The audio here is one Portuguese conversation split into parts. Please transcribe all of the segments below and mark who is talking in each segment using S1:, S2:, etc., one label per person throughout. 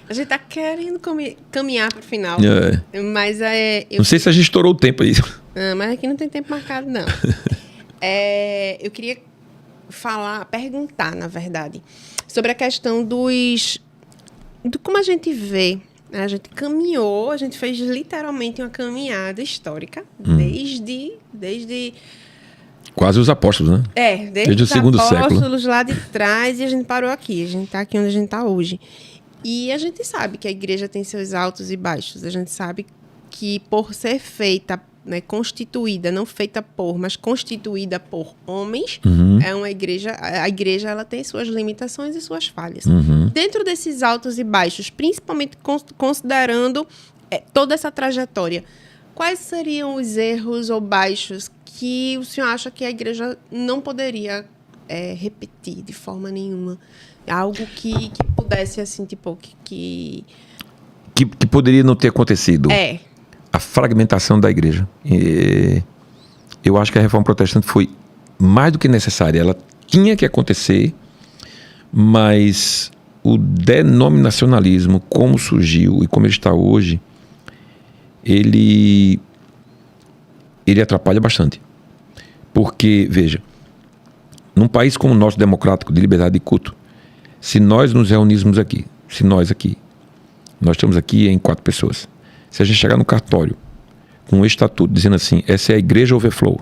S1: A gente tá querendo caminhar pro final. Mas
S2: não sei se a gente estourou o tempo aí.
S1: Mas aqui não tem tempo marcado, não. Eu queria perguntar, na verdade, sobre a questão do como a gente vê. A gente caminhou, a gente fez literalmente uma caminhada histórica desde
S2: quase os apóstolos, né?
S1: Desde
S2: o segundo século.
S1: Apóstolos lá de trás, e a gente parou aqui. A gente está aqui onde a gente está hoje. E a gente sabe que a igreja tem seus altos e baixos. A gente sabe que por ser feita, né, constituída, não feita por, mas constituída por homens, é uma igreja. A igreja ela tem suas limitações e suas falhas. Dentro desses altos e baixos, principalmente considerando toda essa trajetória, quais seriam os erros ou baixos que o senhor acha que a igreja não poderia repetir de forma nenhuma? Algo que pudesse, assim, tipo, que
S2: poderia não ter acontecido. A fragmentação da igreja. Eu acho que a reforma protestante foi mais do que necessária. Ela tinha que acontecer, mas o denominacionalismo, como surgiu e como ele está hoje, ele atrapalha bastante. Porque, veja, num país como o nosso, democrático, de liberdade de culto, se nós nos reunirmos aqui, nós estamos aqui em 4 pessoas, se a gente chegar no cartório com um estatuto dizendo assim, essa é a igreja Overflow,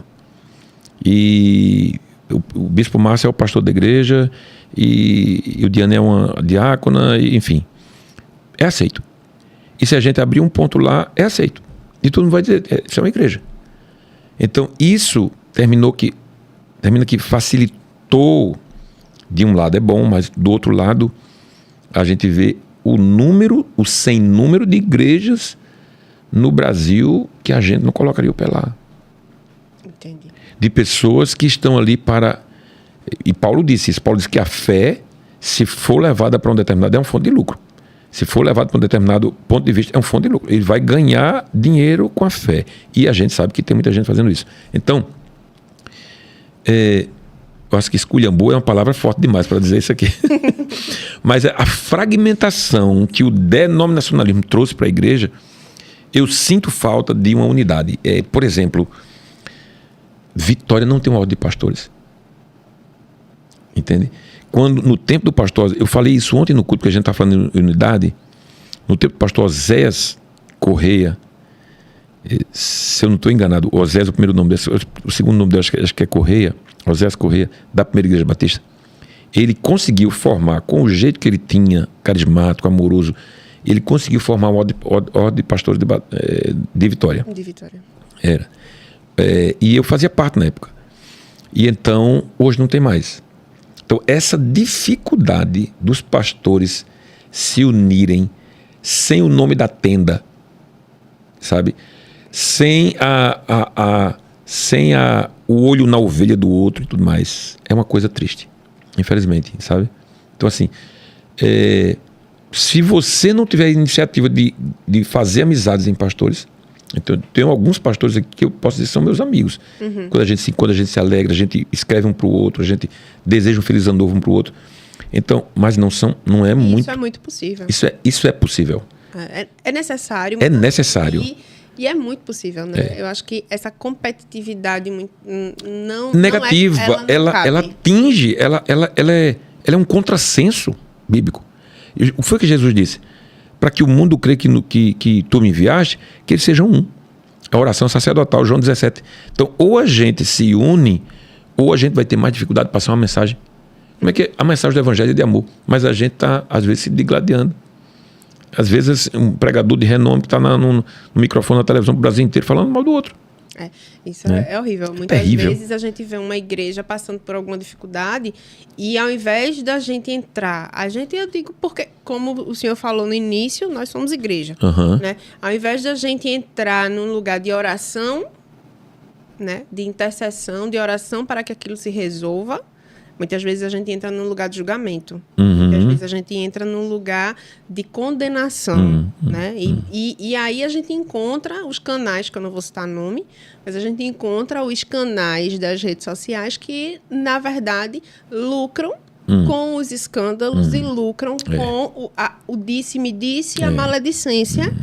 S2: e o bispo Márcio é o pastor da igreja, e o Diana é uma diácona, enfim, é aceito. E se a gente abrir um ponto lá, é aceito. E todo mundo vai dizer, isso é uma igreja. Então, isso termina que facilitou. De um lado é bom, mas do outro lado a gente vê o sem número de igrejas no Brasil que a gente não colocaria o pé lá.
S1: Entendi.
S2: De pessoas que estão ali para... E Paulo disse isso. Paulo disse que a fé, se for levada para um determinado... é uma fonte de lucro. Se for levado para um determinado ponto de vista, é uma fonte de lucro. Ele vai ganhar dinheiro com a fé. E a gente sabe que tem muita gente fazendo isso. Então, eu acho que esculhambou é uma palavra forte demais para dizer isso aqui. Mas a fragmentação que o denominacionalismo trouxe para a igreja, eu sinto falta de uma unidade. Por exemplo, Vitória não tem uma ordem de pastores. Entende? Quando, no tempo do pastor, eu falei isso ontem no culto que a gente está falando em unidade, no tempo do pastor Oséias Correia, se eu não estou enganado, Oséias é o primeiro nome dele, o segundo nome dele acho que é Correia, Oséias Correia, da primeira igreja batista, ele conseguiu formar, com o jeito que ele tinha, carismático, amoroso, ele conseguiu formar uma ordem de pastores de Vitória.
S1: De Vitória.
S2: Era. E eu fazia parte na época. E então, hoje não tem mais. Então, essa dificuldade dos pastores se unirem sem o nome da tenda, sabe? Sem o olho na ovelha do outro e tudo mais, é uma coisa triste, infelizmente, sabe? Então, assim, se você não tiver iniciativa de fazer amizades em pastores, então, tenho alguns pastores aqui que eu posso dizer que são meus amigos. Quando a gente se alegra, a gente escreve um para o outro, a gente deseja um feliz ano novo um para o outro. Então, mas não é muito...
S1: Isso é muito possível.
S2: Isso é possível.
S1: É necessário.
S2: É necessário.
S1: E é muito possível, né? Eu acho que essa competitividade não
S2: negativa, ela atinge, ela é um contrassenso bíblico. O que foi que Jesus disse? Para que o mundo creia que tu me enviaste, que eles sejam um. A oração sacerdotal, João 17. Então, ou a gente se une, ou a gente vai ter mais dificuldade de passar uma mensagem. Como é que a mensagem do evangelho é de amor? Mas a gente está, às vezes, se digladiando. Às vezes, um pregador de renome que está no microfone da televisão do Brasil inteiro falando mal do outro.
S1: Isso é horrível. Muitas vezes a gente vê uma igreja passando por alguma dificuldade e ao invés da gente entrar, eu digo porque, como o senhor falou no início, nós somos igreja. Né? Ao invés da gente entrar num lugar de oração, né, de intercessão, de oração para que aquilo se resolva, muitas vezes a gente entra num lugar de julgamento. Muitas vezes a gente entra num lugar de condenação. Né? E aí a gente encontra os canais, que eu não vou citar nome, mas a gente encontra os canais das redes sociais que, na verdade, lucram com os escândalos e lucram com o disse-me-disse e a maledicência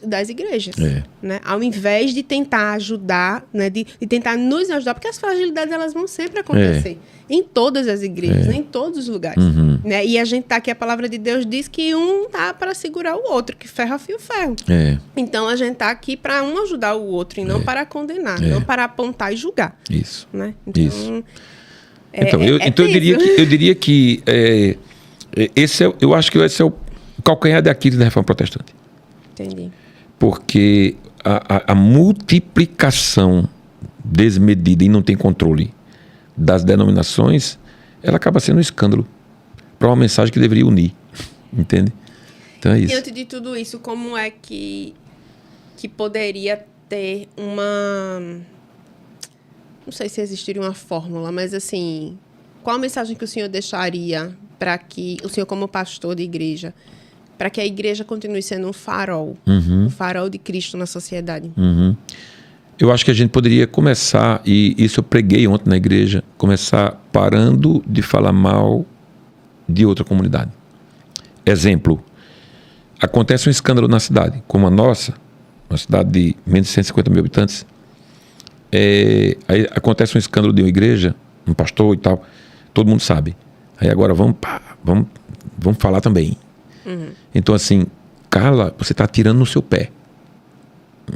S1: das igrejas. Né? Ao invés de tentar ajudar, né? de tentar nos ajudar, porque as fragilidades elas vão sempre acontecer. Em todas as igrejas, em todos os lugares. Né? E a gente tá aqui, a palavra de Deus diz que um tá para segurar o outro, que ferro afia o ferro. Então a gente tá aqui para um ajudar o outro e não para condenar, não para apontar e julgar.
S2: Isso.
S1: Né? Então,
S2: Isso. Então eu diria que eu acho que esse é o calcanhar de Aquiles da Reforma Protestante.
S1: Entendi.
S2: Porque a multiplicação desmedida e não tem controle das denominações, ela acaba sendo um escândalo para uma mensagem que deveria unir. Entende? Então é isso.
S1: Diante de tudo isso, como é que poderia ter uma... Não sei se existiria uma fórmula, mas assim, qual a mensagem que o senhor deixaria para que, o senhor como pastor de igreja, para que a igreja continue sendo um farol, um farol de Cristo na sociedade?
S2: Eu acho que a gente poderia começar, e isso eu preguei ontem na igreja, começar parando de falar mal de outra comunidade. Exemplo, acontece um escândalo na cidade, como a nossa, uma cidade de menos de 150 mil habitantes, aí acontece um escândalo de uma igreja, um pastor e tal, todo mundo sabe. Aí agora vamos falar também. Então assim, cala, você está atirando no seu pé.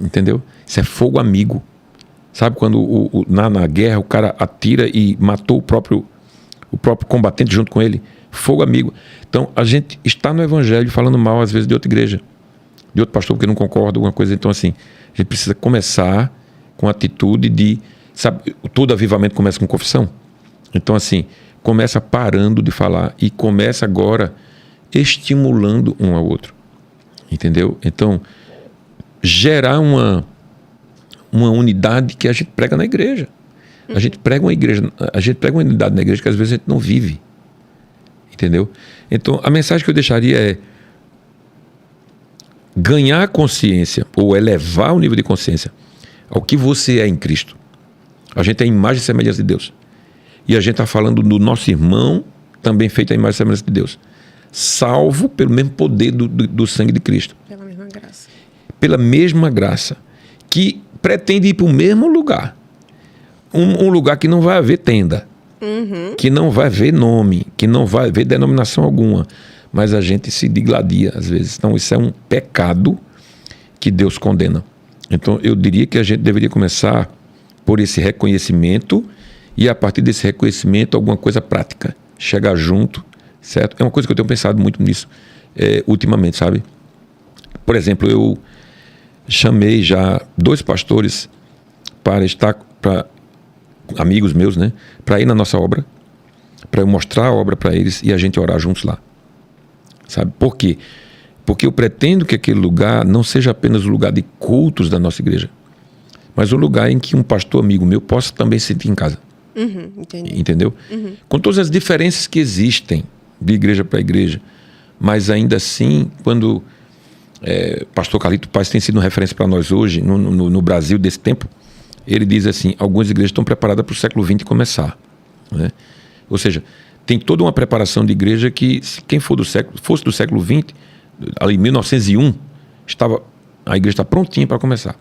S2: Entendeu? Isso é fogo amigo. Sabe quando na guerra o cara atira e matou o próprio combatente junto com ele? Fogo amigo. Então a gente está no evangelho falando mal às vezes de outra igreja, de outro pastor porque não concorda, alguma coisa. Então assim, a gente precisa começar com a atitude de, sabe, todo avivamento começa com confissão. Então assim, começa parando de falar e começa agora estimulando um ao outro. Entendeu? Então gerar uma unidade que a gente prega na igreja. A gente prega uma unidade na igreja que às vezes a gente não vive. Entendeu? Então, a mensagem que eu deixaria é ganhar consciência ou elevar o nível de consciência ao que você é em Cristo. A gente é a imagem e semelhança de Deus. E a gente está falando do nosso irmão, também feito a imagem e semelhança de Deus. Salvo pelo mesmo poder do sangue de Cristo.
S1: Pela mesma graça.
S2: Pela mesma graça, que pretende ir para o mesmo lugar. Um lugar que não vai haver tenda, que não vai haver nome, que não vai haver denominação alguma, mas a gente se digladia às vezes. Então isso é um pecado que Deus condena. Então eu diria que a gente deveria começar por esse reconhecimento e a partir desse reconhecimento alguma coisa prática, chegar junto, certo? É uma coisa que eu tenho pensado muito nisso ultimamente, sabe? Por exemplo, eu chamei já 2 pastores para amigos meus, né? Para ir na nossa obra, para eu mostrar a obra para eles e a gente orar juntos lá. Sabe? Por quê? Porque eu pretendo que aquele lugar não seja apenas o lugar de cultos da nossa igreja, mas um lugar em que um pastor amigo meu possa também se sentir em casa. Entendeu? Com todas as diferenças que existem de igreja para igreja, mas ainda assim, quando pastor Carlito Paz tem sido uma referência para nós hoje, no Brasil desse tempo, ele diz assim, algumas igrejas estão preparadas para o século XX começar. Né? Ou seja, tem toda uma preparação de igreja que, se quem fosse do século XX, ali em 1901, a igreja está prontinha para começar.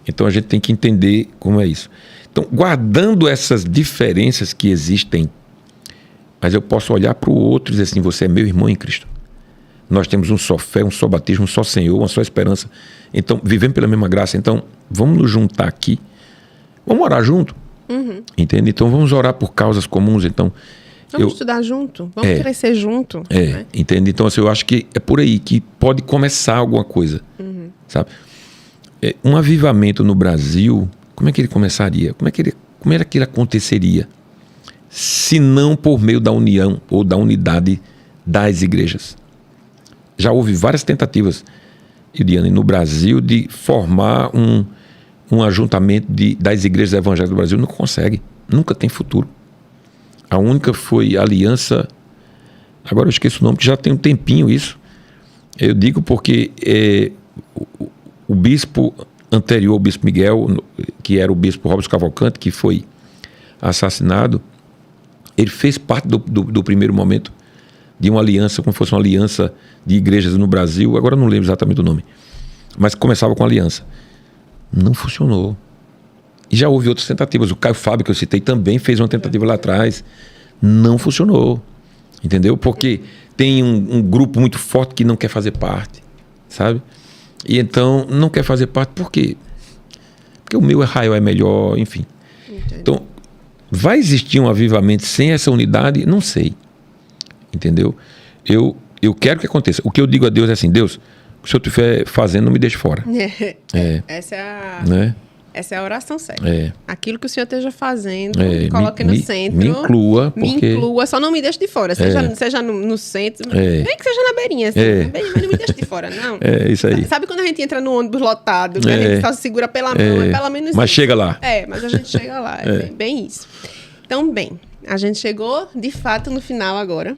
S2: Então a gente tem que entender como é isso. Então, guardando essas diferenças que existem, mas eu posso olhar para o outro e dizer assim, você é meu irmão em Cristo. Nós temos um só fé, um só batismo, um só Senhor, uma só esperança. Então, vivemos pela mesma graça. Então, vamos nos juntar aqui. Vamos orar junto. Entende? Então, vamos orar por causas comuns. Então,
S1: vamos estudar junto. Vamos crescer junto. Né?
S2: Entende? Então, assim, eu acho que é por aí que pode começar alguma coisa. Sabe? Um avivamento no Brasil, como é que ele começaria? Como é que ele aconteceria? Se não por meio da união ou da unidade das igrejas. Já houve várias tentativas, Iriane, no Brasil de formar um ajuntamento das igrejas evangélicas do Brasil. Não consegue, nunca tem futuro. A única foi a Aliança, agora eu esqueço o nome, que já tem um tempinho isso. Eu digo porque o bispo anterior, o bispo Miguel, que era o bispo Robson Cavalcante, que foi assassinado, Ele fez parte do primeiro momento de uma aliança, como fosse uma aliança de igrejas no Brasil. Agora eu não lembro exatamente o nome. Mas começava com aliança. Não funcionou. E já houve outras tentativas. O Caio Fábio, que eu citei, também fez uma tentativa lá atrás. Não funcionou. Entendeu? Porque tem um grupo muito forte que não quer fazer parte. Sabe? E então, não quer fazer parte por quê? Porque o meu arraial é melhor, enfim.
S1: Entendi.
S2: Então, vai existir um avivamento sem essa unidade? Não sei. Entendeu? Eu quero que aconteça. O que eu digo a Deus é assim, Deus, o que o Senhor estiver fazendo, não me deixe fora.
S1: Essa é a...
S2: Né?
S1: Essa é a oração certa.
S2: É.
S1: Aquilo que o Senhor esteja fazendo, me coloque no centro.
S2: Me inclua. Porque...
S1: Me inclua, só não me deixe de fora. Seja no centro, nem que seja na beirinha, assim, mas não me deixe de fora, não.
S2: É, isso aí.
S1: Sabe quando a gente entra no ônibus lotado, que a gente só se segura pela mão, é pelo menos
S2: mas
S1: isso.
S2: chega lá.
S1: Mas a gente chega lá, bem isso. Então, bem, a gente chegou, de fato, no final agora.